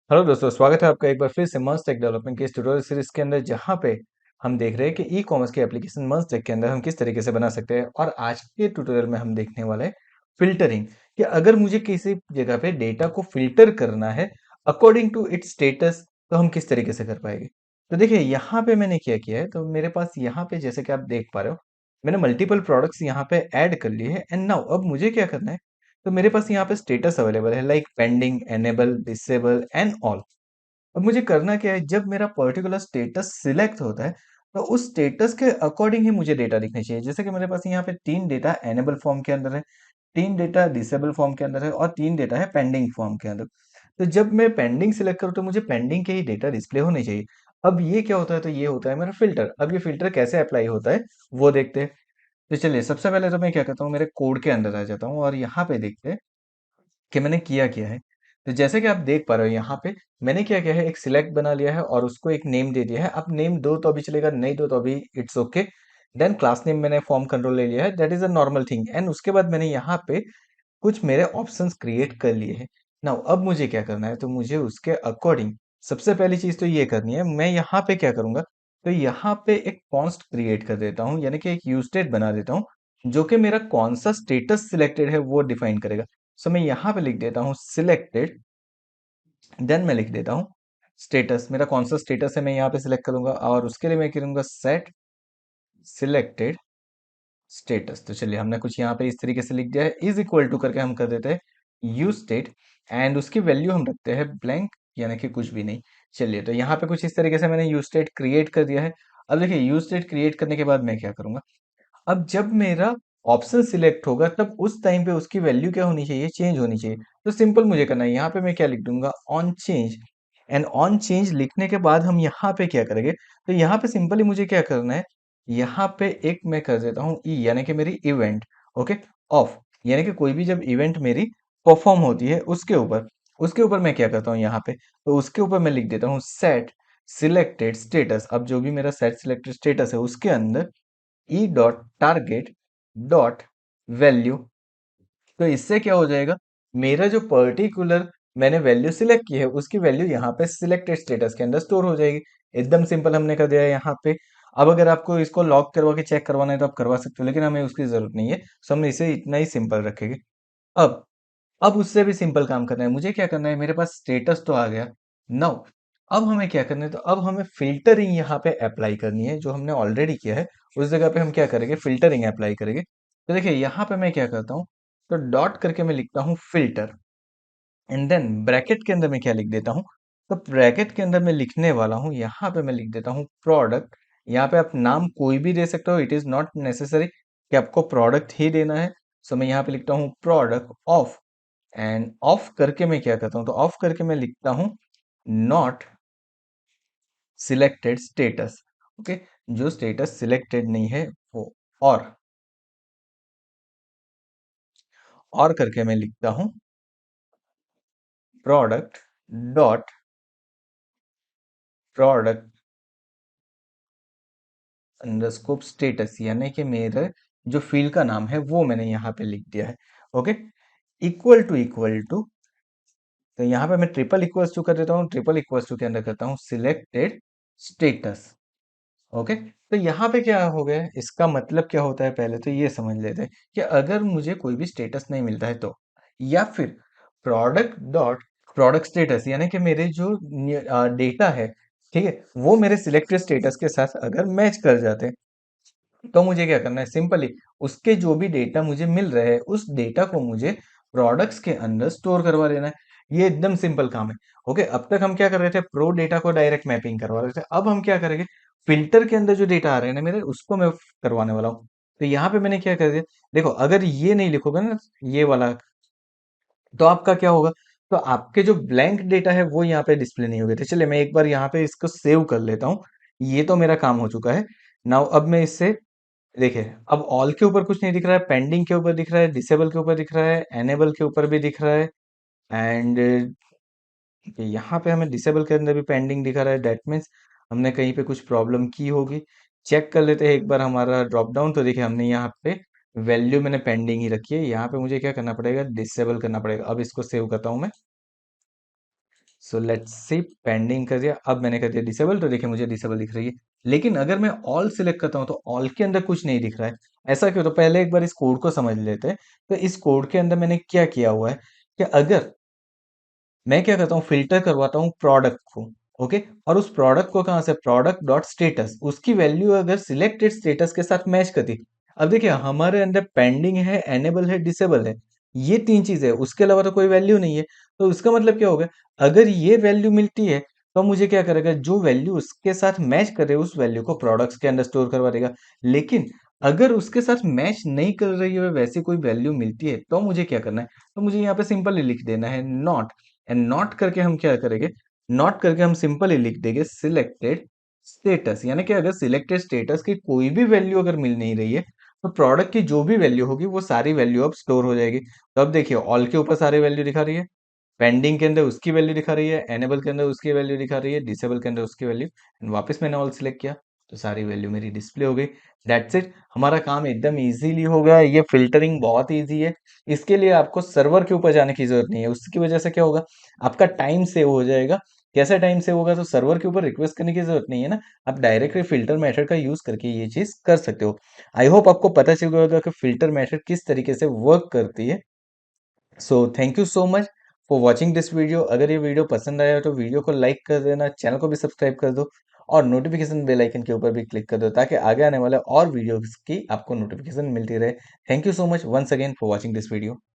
Hello दोस्तों, स्वागत है आपका एक बार फिर से मस्त टेक डेवलपमेंट के इस ट्यूटोरियल सीरीज के अंदर, जहां पे हम देख रहे हैं कि ई कॉमर्स की एप्लीकेशन मस्त टेक के अंदर हम किस तरीके से बना सकते हैं। और आज के ट्यूटोरियल में हम देखने वाले हैं फिल्टरिंग, कि अगर मुझे किसी जगह पे डेटा को फिल्टर करना है अकॉर्डिंग टू इट्स स्टेटस, तो हम किस तरीके से कर पाएंगे। तो देखिए, यहाँ पे मैंने क्या किया है, तो मेरे पास यहाँ पे जैसे कि आप देख पा रहे हो, मैंने मल्टीपल प्रोडक्ट्स यहाँ पे ऐड कर लिए हैं। एंड नाउ अब मुझे क्या करना है, तो मेरे पास यहाँ पे स्टेटस अवेलेबल है, like pending, enable, disable and all. अब मुझे करना क्या है, जब मेरा पर्टिकुलर स्टेटस सिलेक्ट होता है, तो उस स्टेटस के अकॉर्डिंग ही मुझे डेटा दिखने चाहिए। जैसे कि मेरे पास यहाँ पे 3 डेटा एनेबल फॉर्म के अंदर है, 3 डेटा डिसेबल फॉर्म के अंदर है और 3 डेटा है पेंडिंग फॉर्म के अंदर। तो जब मैं पेंडिंग सिलेक्ट करूँ, तो मुझे पेंडिंग के ही डेटा डिस्प्ले होने चाहिए। अब ये क्या होता है, तो ये होता है मेरा फिल्टर। अब ये फिल्टर कैसे अप्लाई होता है, वो देखते हैं। तो चलिए, सबसे पहले तो मैं क्या करता हूँ, मेरे कोड के अंदर आ जाता हूँ और यहाँ पे देखते हैं कि मैंने किया क्या है। तो जैसे कि आप देख पा रहे हो, यहाँ पे मैंने क्या किया है, एक सिलेक्ट बना लिया है और उसको एक नेम दे दिया है। अब नेम दो तो अभी चलेगा, नहीं दो तो अभी it's okay. Then class name मैंने फॉर्म कंट्रोल ले लिया है, that is a normal thing. And उसके बाद मैंने यहाँ पे कुछ मेरे ऑप्शंस क्रिएट कर लिए हैं। नाउ अब मुझे क्या करना है, तो मुझे उसके अकॉर्डिंग सबसे पहली चीज तो ये करनी है। मैं यहाँ पे क्या करूंगा, तो यहाँ पे एक कॉन्स्ट क्रिएट कर देता हूँ, यानी कि एक यूज स्टेट बना देता हूँ, जो कि मेरा कौन सा स्टेटस सिलेक्टेड है वो डिफाइन करेगा। सो मैं यहाँ पे लिख देता हूँ सिलेक्टेड, देन मैं लिख देता हूँ स्टेटस। मेरा कौन सा स्टेटस है मैं यहाँ पे सिलेक्ट करूंगा, और उसके लिए मैं करूंगा सेट सिलेक्टेड स्टेटस। तो चलिए, हमने कुछ यहाँ पे इस तरीके से लिख दिया है। इज इक्वल टू करके हम कर देते हैं यूज स्टेट, एंड उसकी वैल्यू हम रखते हैं ब्लैंक, यानी कि कुछ भी नहीं। चलिए, तो यहाँ पे कुछ इस तरीके से मैंने यूज स्टेट क्रिएट कर दिया है। अब देखिए, यूज स्टेट क्रिएट करने के बाद मैं क्या करूंगा, अब जब मेरा ऑप्शन सिलेक्ट होगा, तब उस टाइम पे उसकी वैल्यू क्या होनी चाहिए, चेंज होनी चाहिए। तो सिंपल मुझे करना है, यहाँ पे मैं क्या लिख दूंगा, on change. And on change लिखने के बाद हम यहाँ पे क्या करेंगे, तो यहाँ पे सिंपली मुझे क्या करना है, यहाँ पे एक मैं कर देता हूँ ई, यानी कि मेरी इवेंट, ओके, ऑफ। यानी कि कोई भी जब इवेंट मेरी परफॉर्म होती है, उसके ऊपर मैं क्या करता हूँ यहाँ पे, तो उसके ऊपर मैं लिख देता हूँ सेट सिलेक्टेड स्टेटस। अब जो भी मेरा सेट सिलेक्टेड स्टेटस है, उसके अंदर E dot target dot value. तो इससे क्या हो जाएगा, मेरा जो पर्टिकुलर मैंने वैल्यू सिलेक्ट की है, उसकी वैल्यू यहाँ पे सिलेक्टेड स्टेटस के अंदर स्टोर हो जाएगी। एकदम सिंपल हमने कर दिया है यहाँ पे। अब अगर आपको इसको लॉक करवा के चेक करवाना है, तो आप करवा सकते हो, लेकिन हमें उसकी जरूरत नहीं है। सो हम इसे इतना ही सिंपल रखेंगे। अब अब उससे भी सिंपल काम करना है। मुझे क्या करना है, मेरे पास स्टेटस तो आ गया। नाउ अब हमें क्या करना है, तो अब हमें फिल्टरिंग यहाँ पे अप्लाई करनी है, जो हमने ऑलरेडी किया है। उस जगह पे हम क्या करेंगे, फिल्टरिंग अप्लाई करेंगे। तो देखिए, यहाँ पे मैं क्या करता हूँ, तो डॉट करके मैं लिखता हूँ फिल्टर, एंड देन ब्रैकेट के अंदर मैं क्या लिख देता हूँ, तो ब्रैकेट के अंदर मैं लिखने वाला हूँ, यहाँ पे मैं लिख देता हूँ प्रोडक्ट। यहाँ पे आप नाम कोई भी दे सकते हो, इट इज नॉट नेसेसरी कि आपको प्रोडक्ट ही देना है। सो मैं यहाँ पे लिखता हूँ प्रोडक्ट ऑफ। एंड ऑफ करके मैं क्या करता हूँ, तो ऑफ करके मैं लिखता हूँ नॉट सिलेक्टेड स्टेटस। ओके, जो स्टेटस सिलेक्टेड नहीं है वो। और और करके मैं लिखता हूँ प्रोडक्ट डॉट प्रोडक्ट अंडरस्कोप स्टेटस, यानी कि मेरे जो फील्ड का नाम है वो मैंने यहाँ पे लिख दिया है। ओके, इक्वल टू तो यहाँ पे मैं ट्रिपल इक्वल्स टू कर देता हूँ। ट्रिपल इक्वल्स टू के अंदर करता हूँ सिलेक्टेड स्टेटस। ओके, तो यहाँ पे क्या हो गया है, इसका मतलब क्या होता है, पहले तो ये समझ लेते हैं कि अगर मुझे कोई भी स्टेटस नहीं मिलता है, तो या फिर प्रोडक्ट डॉट प्रोडक्ट स्टेटस, यानी कि मेरे जो डेटा है, ठीक है, वो मेरे सिलेक्टेड स्टेटस के साथ अगर मैच कर जाते हैं, तो मुझे क्या करना है, सिंपली उसके जो भी डेटा मुझे मिल रहे हैं, उस डेटा को मुझे प्रोडक्ट्स के अंदर स्टोर करवा देना है। ये एकदम सिंपल काम है। ओके, अब तक हम क्या कर रहे थे, प्रो डेटा को डायरेक्ट मैपिंग करवा रहे थे। अब हम क्या करेंगे, फिल्टर के अंदर जो डेटा आ रहे हैं ना मेरे, उसको मैं करवाने वाला हूँ। तो यहाँ पे मैंने क्या कर दिया, देखो, अगर ये नहीं लिखोगे ना, ये वाला, तो आपका क्या होगा, तो आपके जो ब्लैंक डेटा है वो यहाँ पे डिस्प्ले नहीं होगे। तो चलिए, मैं एक बार यहाँ पे इसको सेव कर लेता हूँ। ये तो मेरा काम हो चुका है। नाउ अब मैं इससे, देखिए, अब ऑल के ऊपर कुछ नहीं दिख रहा है, पेंडिंग के ऊपर दिख रहा है, डिसेबल के ऊपर दिख रहा है, एनेबल के ऊपर भी दिख रहा है। एंड यहाँ पे हमें डिसेबल के अंदर भी पेंडिंग दिखा रहा है, डेट मीन्स हमने कहीं पे कुछ प्रॉब्लम की होगी। चेक कर लेते हैं एक बार हमारा ड्रॉप डाउन। तो देखिए, हमने यहाँ पे वैल्यू मैंने पेंडिंग ही रखी है। यहाँ पे मुझे क्या करना पड़ेगा, डिसेबल करना पड़ेगा। अब इसको सेव करता हूँ मैं, सो लेट्स सी, पेंडिंग कर दिया, अब मैंने कर दिया डिसेबल, तो देखिए मुझे डिसेबल दिख रही है। लेकिन अगर मैं ऑल सिलेक्ट करता हूँ तो ऑल के अंदर कुछ नहीं दिख रहा है। ऐसा क्यों? तो पहले एक बार इस कोड को समझ लेते हैं। तो इस कोड के अंदर मैंने क्या किया हुआ है कि अगर मैं क्या करता हूँ, फ़िल्टर करवाता हूँ प्रोडक्ट को, ओके? और उस प्रोडक्ट को कहाँ से? प्रोडक्ट डॉट स्टेटस, उसकी वैल्यू अगर सिलेक्टेड स्टेटस के साथ मैच करती। अब देखिए हमारे अंदर पेंडिंग है, एनेबल है, डिसेबल है, ये 3 चीज़ें हैं, उसके अलावा तो कोई वैल्यू नहीं है। तो इसका मतलब क्या होगा? अगर ये वैल्यू मिलती है, तो मुझे क्या करेगा, जो वैल्यू उसके साथ मैच कर रही है, उस वैल्यू को प्रोडक्ट्स के अंदर स्टोर करवा देगा। लेकिन अगर उसके साथ मैच नहीं कर रही है, वैसी कोई वैल्यू मिलती है, तो मुझे क्या करना है? तो मुझे यहाँ पे सिंपली लिख देना है नॉट। एंड नॉट करके हम क्या करेंगे? नॉट करके हम सिंपली लिख देंगे सिलेक्टेड स्टेटस, यानी कि अगर सिलेक्टेड स्टेटस की कोई भी वैल्यू अगर मिल नहीं रही है, तो प्रोडक्ट की जो भी वैल्यू होगी वो सारी वैल्यू अब स्टोर हो जाएगी। तो अब देखिए ऑल के ऊपर सारी वैल्यू दिखा रही है, पेंडिंग के अंदर उसकी वैल्यू दिखा रही है, एनेबल के अंदर उसकी वैल्यू दिखा रही है, डिसेबल के अंदर उसकी वैल्यू, एंड वापस मैंने ऑल सिलेक्ट किया, तो सारी वैल्यू मेरी डिस्प्ले हो गई। दैट्स इट, हमारा काम एकदम इजीली हो गया। ये फिल्टरिंग बहुत इजी है। इसके लिए आपको सर्वर के ऊपर जाने की जरूरत नहीं है। उसकी वजह से क्या होगा, आपका टाइम सेव हो जाएगा। कैसे टाइम सेव होगा? तो सर्वर के ऊपर रिक्वेस्ट करने की जरूरत नहीं है ना, आप डायरेक्टली फिल्टर मेथड का यूज करके ये चीज कर सकते हो। आई होप आपको पता चल गया होगा कि फिल्टर मेथड किस तरीके से वर्क करती है। So thank you so much for watching this video. अगर ये वीडियो पसंद आया तो वीडियो को लाइक कर देना, चैनल को भी सब्सक्राइब कर दो, और नोटिफिकेशन बेल आइकन के ऊपर भी क्लिक कर दो, ताकि आगे आने वाले और वीडियोस की आपको नोटिफिकेशन मिलती रहे। Thank you so much once again for watching this video.